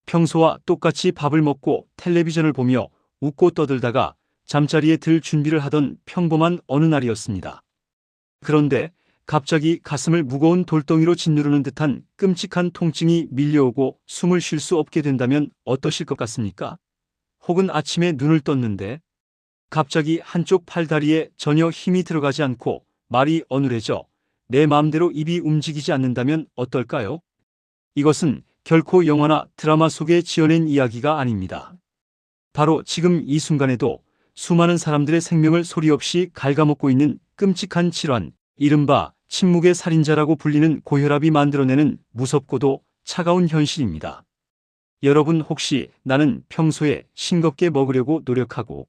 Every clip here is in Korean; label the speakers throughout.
Speaker 1: 평소와 똑같이 밥을 먹고 텔레비전을 보며 웃고 떠들다가 잠자리에 들 준비를 하던 평범한 어느 날이었습니다. 그런데 갑자기 가슴을 무거운 돌덩이로 짓누르는 듯한 끔찍한 통증이 밀려오고 숨을 쉴 수 없게 된다면 어떠실 것 같습니까? 혹은 아침에 눈을 떴는데 갑자기 한쪽 팔다리에 전혀 힘이 들어가지 않고 말이 어눌해져 내 마음대로 입이 움직이지 않는다면 어떨까요? 이것은 결코 영화나 드라마 속에 지어낸 이야기가 아닙니다. 바로 지금 이 순간에도 수많은 사람들의 생명을 소리 없이 갉아먹고 있는 끔찍한 질환, 이른바 침묵의 살인자라고 불리는 고혈압이 만들어내는 무섭고도 차가운 현실입니다. 여러분 혹시 나는 평소에 싱겁게 먹으려고 노력하고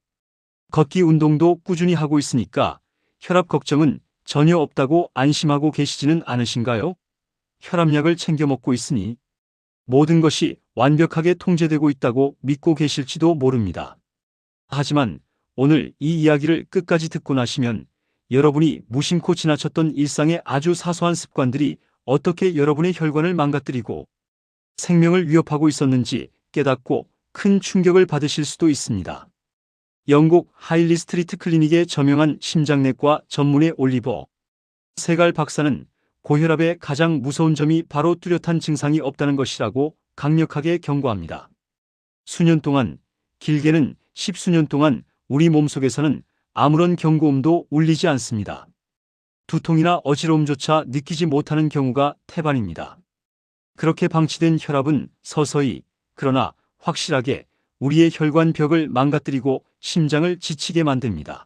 Speaker 1: 걷기 운동도 꾸준히 하고 있으니까 혈압 걱정은 전혀 없다고 안심하고 계시지는 않으신가요? 혈압약을 챙겨 먹고 있으니 모든 것이 완벽하게 통제되고 있다고 믿고 계실지도 모릅니다. 하지만 오늘 이 이야기를 끝까지 듣고 나시면 여러분이 무심코 지나쳤던 일상의 아주 사소한 습관들이 어떻게 여러분의 혈관을 망가뜨리고 생명을 위협하고 있었는지 깨닫고 큰 충격을 받으실 수도 있습니다. 영국 하일리 스트리트 클리닉의 저명한 심장내과 전문의 올리버 세갈 박사는 고혈압의 가장 무서운 점이 바로 뚜렷한 증상이 없다는 것이라고 강력하게 경고합니다. 수년 동안, 길게는 십수년 동안 우리 몸속에서는 아무런 경고음도 울리지 않습니다. 두통이나 어지러움조차 느끼지 못하는 경우가 태반입니다. 그렇게 방치된 혈압은 서서히, 그러나 확실하게 우리의 혈관 벽을 망가뜨리고 심장을 지치게 만듭니다.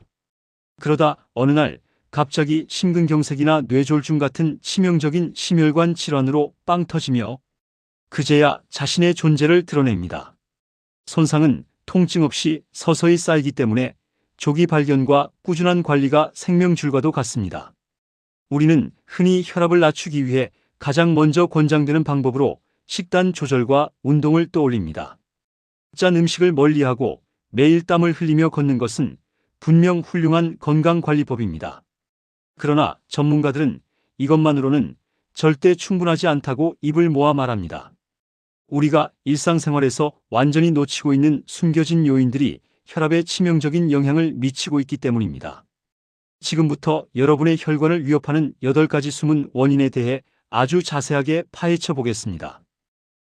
Speaker 1: 그러다 어느 날 갑자기 심근경색이나 뇌졸중 같은 치명적인 심혈관 질환으로 빵 터지며 그제야 자신의 존재를 드러냅니다. 손상은 통증 없이 서서히 쌓이기 때문에 조기 발견과 꾸준한 관리가 생명줄과도 같습니다. 우리는 흔히 혈압을 낮추기 위해 가장 먼저 권장되는 방법으로 식단 조절과 운동을 떠올립니다. 짠 음식을 멀리하고 매일 땀을 흘리며 걷는 것은 분명 훌륭한 건강관리법입니다. 그러나 전문가들은 이것만으로는 절대 충분하지 않다고 입을 모아 말합니다. 우리가 일상생활에서 완전히 놓치고 있는 숨겨진 요인들이 혈압에 치명적인 영향을 미치고 있기 때문입니다. 지금부터 여러분의 혈관을 위협하는 8가지 숨은 원인에 대해 아주 자세하게 파헤쳐 보겠습니다.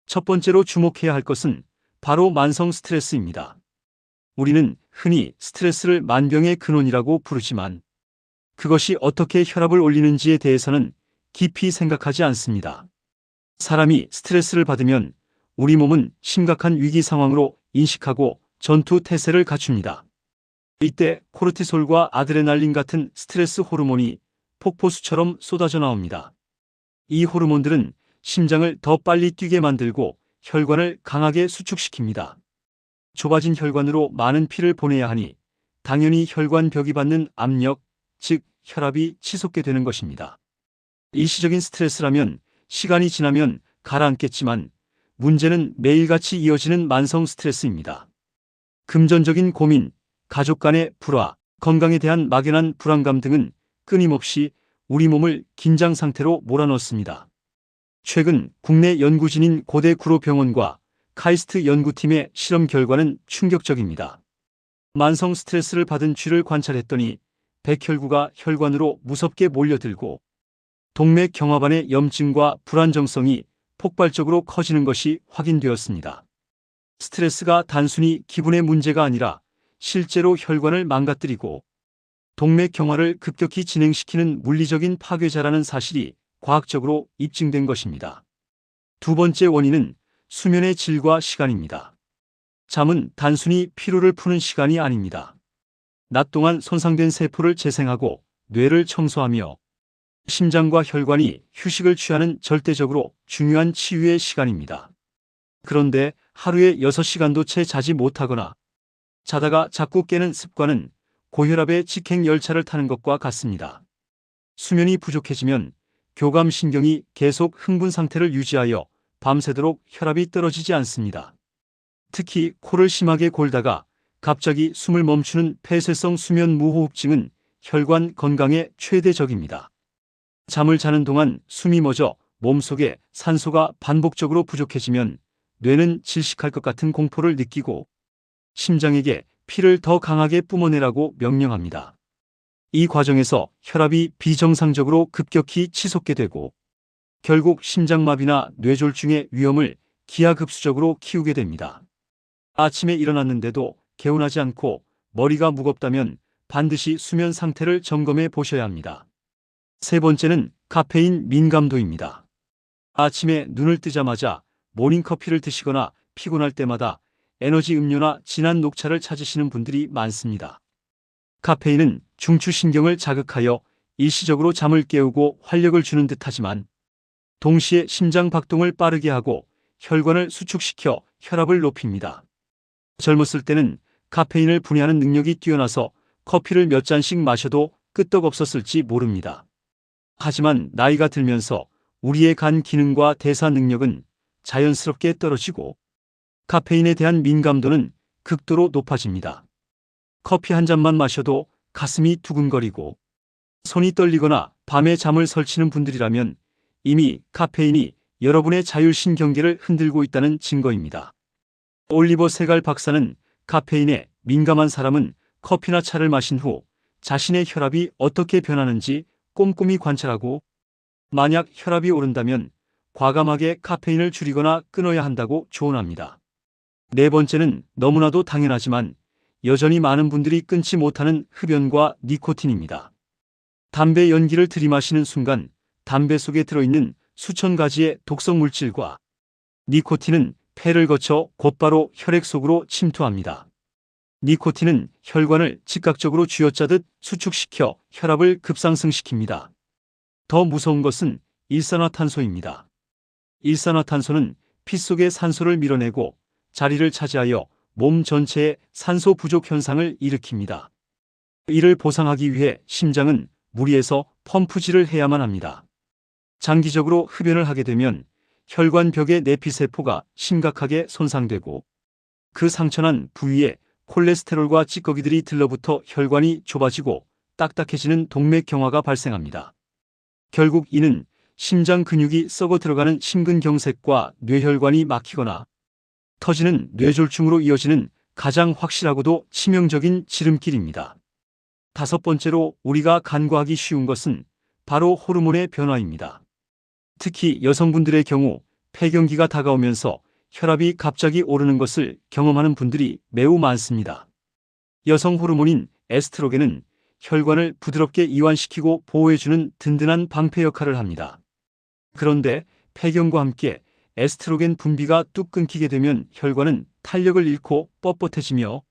Speaker 1: 첫 번째로 주목해야 할 것은 바로 만성 스트레스입니다. 우리는 흔히 스트레스를 만병의 근원이라고 부르지만 그것이 어떻게 혈압을 올리는지에 대해서는 깊이 생각하지 않습니다. 사람이 스트레스를 받으면 우리 몸은 심각한 위기 상황으로 인식하고 전투 태세를 갖춥니다. 이때 코르티솔과 아드레날린 같은 스트레스 호르몬이 폭포수처럼 쏟아져 나옵니다. 이 호르몬들은 심장을 더 빨리 뛰게 만들고 혈관을 강하게 수축시킵니다. 좁아진 혈관으로 많은 피를 보내야 하니 당연히 혈관 벽이 받는 압력, 즉 혈압이 치솟게 되는 것입니다. 일시적인 스트레스라면 시간이 지나면 가라앉겠지만 문제는 매일같이 이어지는 만성 스트레스입니다. 금전적인 고민, 가족 간의 불화, 건강에 대한 막연한 불안감 등은 끊임없이 우리 몸을 긴장 상태로 몰아넣습니다. 최근 국내 연구진인 고대 구로병원과 카이스트 연구팀의 실험 결과는 충격적입니다. 만성 스트레스를 받은 쥐를 관찰했더니 백혈구가 혈관으로 무섭게 몰려들고 동맥경화반의 염증과 불안정성이 폭발적으로 커지는 것이 확인되었습니다. 스트레스가 단순히 기분의 문제가 아니라 실제로 혈관을 망가뜨리고 동맥경화를 급격히 진행시키는 물리적인 파괴자라는 사실이 과학적으로 입증된 것입니다. 두 번째 원인은 수면의 질과 시간입니다. 잠은 단순히 피로를 푸는 시간이 아닙니다. 낮 동안 손상된 세포를 재생하고 뇌를 청소하며 심장과 혈관이 휴식을 취하는 절대적으로 중요한 치유의 시간입니다. 그런데 하루에 6시간도 채 자지 못하거나 자다가 자꾸 깨는 습관은 고혈압의 직행 열차를 타는 것과 같습니다. 수면이 부족해지면 교감신경이 계속 흥분 상태를 유지하여 밤새도록 혈압이 떨어지지 않습니다. 특히 코를 심하게 골다가 갑자기 숨을 멈추는 폐쇄성 수면 무호흡증은 혈관 건강에 최대적입니다. 잠을 자는 동안 숨이 멎어 몸속에 산소가 반복적으로 부족해지면 뇌는 질식할 것 같은 공포를 느끼고 심장에게 피를 더 강하게 뿜어내라고 명령합니다. 이 과정에서 혈압이 비정상적으로 급격히 치솟게 되고 결국 심장마비나 뇌졸중의 위험을 기하급수적으로 키우게 됩니다. 아침에 일어났는데도 개운하지 않고 머리가 무겁다면 반드시 수면 상태를 점검해 보셔야 합니다. 세 번째는 카페인 민감도입니다. 아침에 눈을 뜨자마자 모닝커피를 드시거나 피곤할 때마다 에너지 음료나 진한 녹차를 찾으시는 분들이 많습니다. 카페인은 중추신경을 자극하여 일시적으로 잠을 깨우고 활력을 주는 듯하지만 동시에 심장 박동을 빠르게 하고 혈관을 수축시켜 혈압을 높입니다. 젊었을 때는 카페인을 분해하는 능력이 뛰어나서 커피를 몇 잔씩 마셔도 끄떡없었을지 모릅니다. 하지만 나이가 들면서 우리의 간 기능과 대사 능력은 자연스럽게 떨어지고 카페인에 대한 민감도는 극도로 높아집니다. 커피 한 잔만 마셔도 가슴이 두근거리고 손이 떨리거나 밤에 잠을 설치는 분들이라면 이미 카페인이 여러분의 자율신경계를 흔들고 있다는 증거입니다. 올리버 세갈 박사는 카페인에 민감한 사람은 커피나 차를 마신 후 자신의 혈압이 어떻게 변하는지 꼼꼼히 관찰하고 만약 혈압이 오른다면 과감하게 카페인을 줄이거나 끊어야 한다고 조언합니다. 네 번째는 너무나도 당연하지만 여전히 많은 분들이 끊지 못하는 흡연과 니코틴입니다. 담배 연기를 들이마시는 순간 담배 속에 들어있는 수천 가지의 독성 물질과 니코틴은 폐를 거쳐 곧바로 혈액 속으로 침투합니다. 니코틴은 혈관을 즉각적으로 쥐어짜듯 수축시켜 혈압을 급상승시킵니다. 더 무서운 것은 일산화탄소입니다. 일산화탄소는 피 속의 산소를 밀어내고 자리를 차지하여 몸 전체에 산소 부족 현상을 일으킵니다. 이를 보상하기 위해 심장은 무리해서 펌프질을 해야만 합니다. 장기적으로 흡연을 하게 되면 혈관벽의 내피세포가 심각하게 손상되고 그 상처난 부위에 콜레스테롤과 찌꺼기들이 들러붙어 혈관이 좁아지고 딱딱해지는 동맥경화가 발생합니다. 결국 이는 심장 근육이 썩어 들어가는 심근경색과 뇌혈관이 막히거나 터지는 뇌졸중으로 이어지는 가장 확실하고도 치명적인 지름길입니다. 다섯 번째로 우리가 간과하기 쉬운 것은 바로 호르몬의 변화입니다. 특히 여성분들의 경우 폐경기가 다가오면서 혈압이 갑자기 오르는 것을 경험하는 분들이 매우 많습니다. 여성 호르몬인 에스트로겐은 혈관을 부드럽게 이완시키고 보호해주는 든든한 방패 역할을 합니다. 그런데 폐경과 함께 에스트로겐 분비가 뚝 끊기게 되면 혈관은 탄력을 잃고 뻣뻣해지며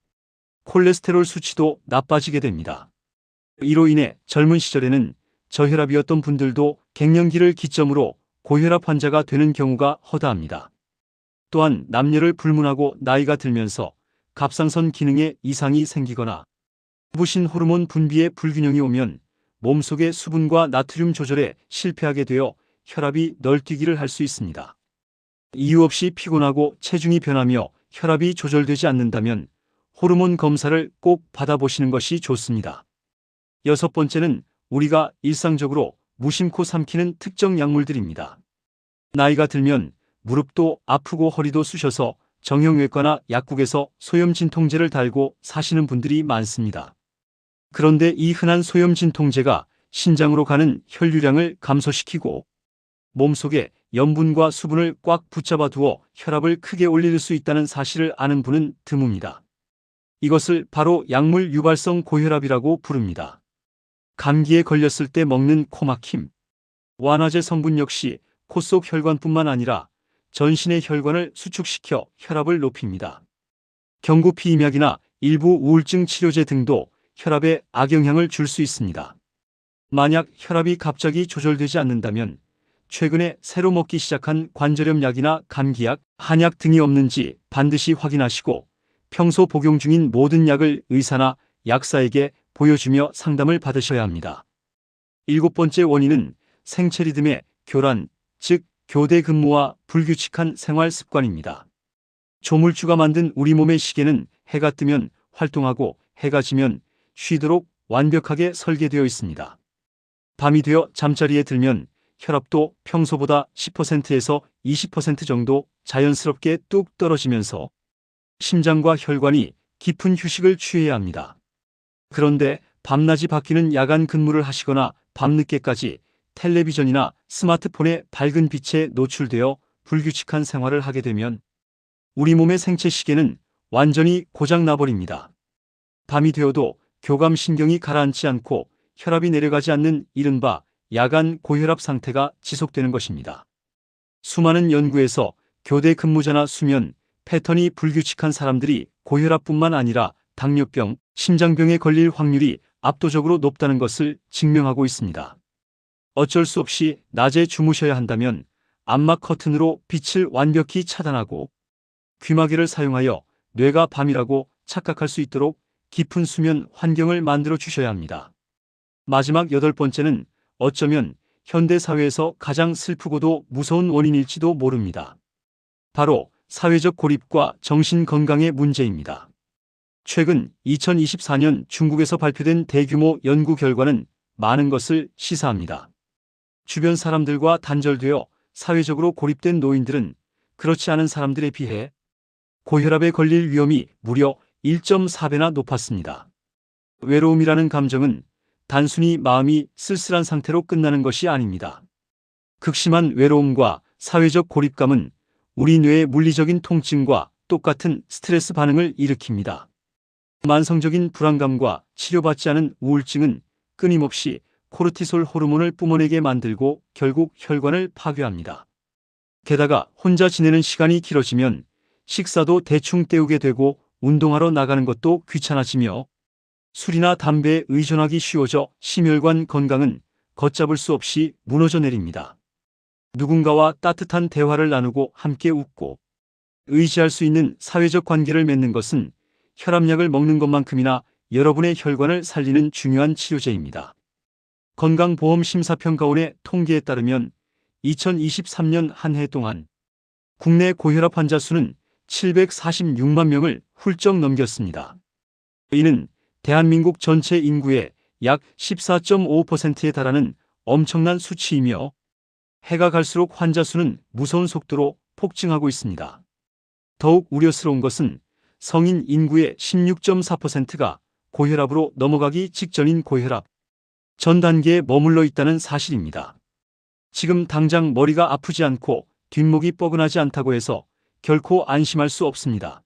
Speaker 1: 콜레스테롤 수치도 나빠지게 됩니다. 이로 인해 젊은 시절에는 저혈압이었던 분들도 갱년기를 기점으로 고혈압 환자가 되는 경우가 허다합니다. 또한 남녀를 불문하고 나이가 들면서 갑상선 기능에 이상이 생기거나 부신 호르몬 분비에 불균형이 오면 몸속의 수분과 나트륨 조절에 실패하게 되어 혈압이 널뛰기를 할 수 있습니다. 이유 없이 피곤하고 체중이 변하며 혈압이 조절되지 않는다면 호르몬 검사를 꼭 받아보시는 것이 좋습니다. 여섯 번째는 우리가 일상적으로 무심코 삼키는 특정 약물들입니다. 나이가 들면 무릎도 아프고 허리도 쑤셔서 정형외과나 약국에서 소염진통제를 달고 사시는 분들이 많습니다. 그런데 이 흔한 소염진통제가 신장으로 가는 혈류량을 감소시키고 몸속에 염분과 수분을 꽉 붙잡아 두어 혈압을 크게 올릴 수 있다는 사실을 아는 분은 드뭅니다. 이것을 바로 약물 유발성 고혈압이라고 부릅니다. 감기에 걸렸을 때 먹는 코막힘, 완화제 성분 역시 코 속 혈관뿐만 아니라 전신의 혈관을 수축시켜 혈압을 높입니다. 경구피임약이나 일부 우울증 치료제 등도 혈압에 악영향을 줄 수 있습니다. 만약 혈압이 갑자기 조절되지 않는다면 최근에 새로 먹기 시작한 관절염 약이나 감기약, 한약 등이 없는지 반드시 확인하시고 평소 복용 중인 모든 약을 의사나 약사에게 보여주며 상담을 받으셔야 합니다. 일곱 번째 원인은 생체 리듬의 교란, 즉 교대 근무와 불규칙한 생활 습관입니다. 조물주가 만든 우리 몸의 시계는 해가 뜨면 활동하고 해가 지면 쉬도록 완벽하게 설계되어 있습니다. 밤이 되어 잠자리에 들면 혈압도 평소보다 10%에서 20% 정도 자연스럽게 뚝 떨어지면서 심장과 혈관이 깊은 휴식을 취해야 합니다. 그런데 밤낮이 바뀌는 야간 근무를 하시거나 밤늦게까지 텔레비전이나 스마트폰의 밝은 빛에 노출되어 불규칙한 생활을 하게 되면 우리 몸의 생체 시계는 완전히 고장나버립니다. 밤이 되어도 교감신경이 가라앉지 않고 혈압이 내려가지 않는 이른바 야간 고혈압 상태가 지속되는 것입니다. 수많은 연구에서 교대 근무자나 수면 패턴이 불규칙한 사람들이 고혈압뿐만 아니라 당뇨병, 심장병에 걸릴 확률이 압도적으로 높다는 것을 증명하고 있습니다. 어쩔 수 없이 낮에 주무셔야 한다면 암막 커튼으로 빛을 완벽히 차단하고 귀마개를 사용하여 뇌가 밤이라고 착각할 수 있도록 깊은 수면 환경을 만들어 주셔야 합니다. 마지막 8번째는 어쩌면 현대사회에서 가장 슬프고도 무서운 원인일지도 모릅니다. 바로 사회적 고립과 정신건강의 문제입니다. 최근 2024년 중국에서 발표된 대규모 연구 결과는 많은 것을 시사합니다. 주변 사람들과 단절되어 사회적으로 고립된 노인들은 그렇지 않은 사람들에 비해 고혈압에 걸릴 위험이 무려 1.4배나 높았습니다. 외로움이라는 감정은 단순히 마음이 쓸쓸한 상태로 끝나는 것이 아닙니다. 극심한 외로움과 사회적 고립감은 우리 뇌의 물리적인 통증과 똑같은 스트레스 반응을 일으킵니다. 만성적인 불안감과 치료받지 않은 우울증은 끊임없이 코르티솔 호르몬을 뿜어내게 만들고 결국 혈관을 파괴합니다. 게다가 혼자 지내는 시간이 길어지면 식사도 대충 때우게 되고 운동하러 나가는 것도 귀찮아지며 술이나 담배에 의존하기 쉬워져 심혈관 건강은 걷잡을 수 없이 무너져 내립니다. 누군가와 따뜻한 대화를 나누고 함께 웃고 의지할 수 있는 사회적 관계를 맺는 것은 혈압약을 먹는 것만큼이나 여러분의 혈관을 살리는 중요한 치료제입니다. 건강보험심사평가원의 통계에 따르면 2023년 한 해 동안 국내 고혈압 환자 수는 746만 명을 훌쩍 넘겼습니다. 이는 대한민국 전체 인구의 약 14.5%에 달하는 엄청난 수치이며 해가 갈수록 환자 수는 무서운 속도로 폭증하고 있습니다. 더욱 우려스러운 것은 성인 인구의 16.4%가 고혈압으로 넘어가기 직전인 고혈압 전 단계에 머물러 있다는 사실입니다. 지금 당장 머리가 아프지 않고 뒷목이 뻐근하지 않다고 해서 결코 안심할 수 없습니다.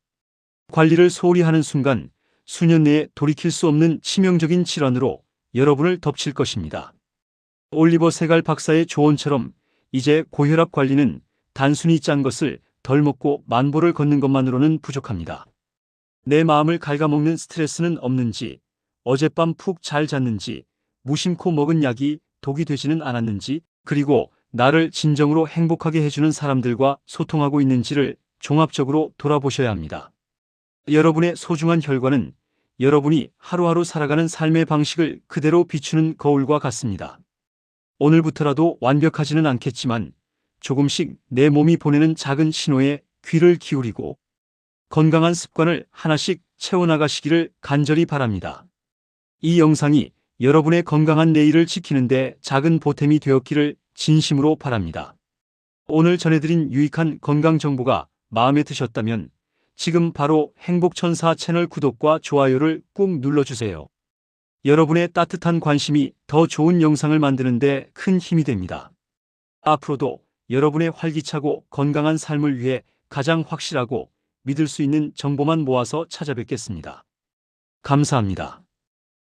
Speaker 1: 관리를 소홀히 하는 순간 수년 내에 돌이킬 수 없는 치명적인 질환으로 여러분을 덮칠 것입니다. 올리버 세갈 박사의 조언처럼 이제 고혈압 관리는 단순히 짠 것을 덜 먹고 만보를 걷는 것만으로는 부족합니다. 내 마음을 갉아먹는 스트레스는 없는지, 어젯밤 푹 잘 잤는지, 무심코 먹은 약이 독이 되지는 않았는지, 그리고 나를 진정으로 행복하게 해주는 사람들과 소통하고 있는지를 종합적으로 돌아보셔야 합니다. 여러분의 소중한 혈관은 여러분이 하루하루 살아가는 삶의 방식을 그대로 비추는 거울과 같습니다. 오늘부터라도 완벽하지는 않겠지만 조금씩 내 몸이 보내는 작은 신호에 귀를 기울이고 건강한 습관을 하나씩 채워나가시기를 간절히 바랍니다. 이 영상이 여러분의 건강한 내일을 지키는데 작은 보탬이 되었기를 진심으로 바랍니다. 오늘 전해드린 유익한 건강 정보가 마음에 드셨다면 지금 바로 행복천사 채널 구독과 좋아요를 꾹 눌러주세요. 여러분의 따뜻한 관심이 더 좋은 영상을 만드는데 큰 힘이 됩니다. 앞으로도 여러분의 활기차고 건강한 삶을 위해 가장 확실하고 믿을 수 있는 정보만 모아서 찾아뵙겠습니다. 감사합니다.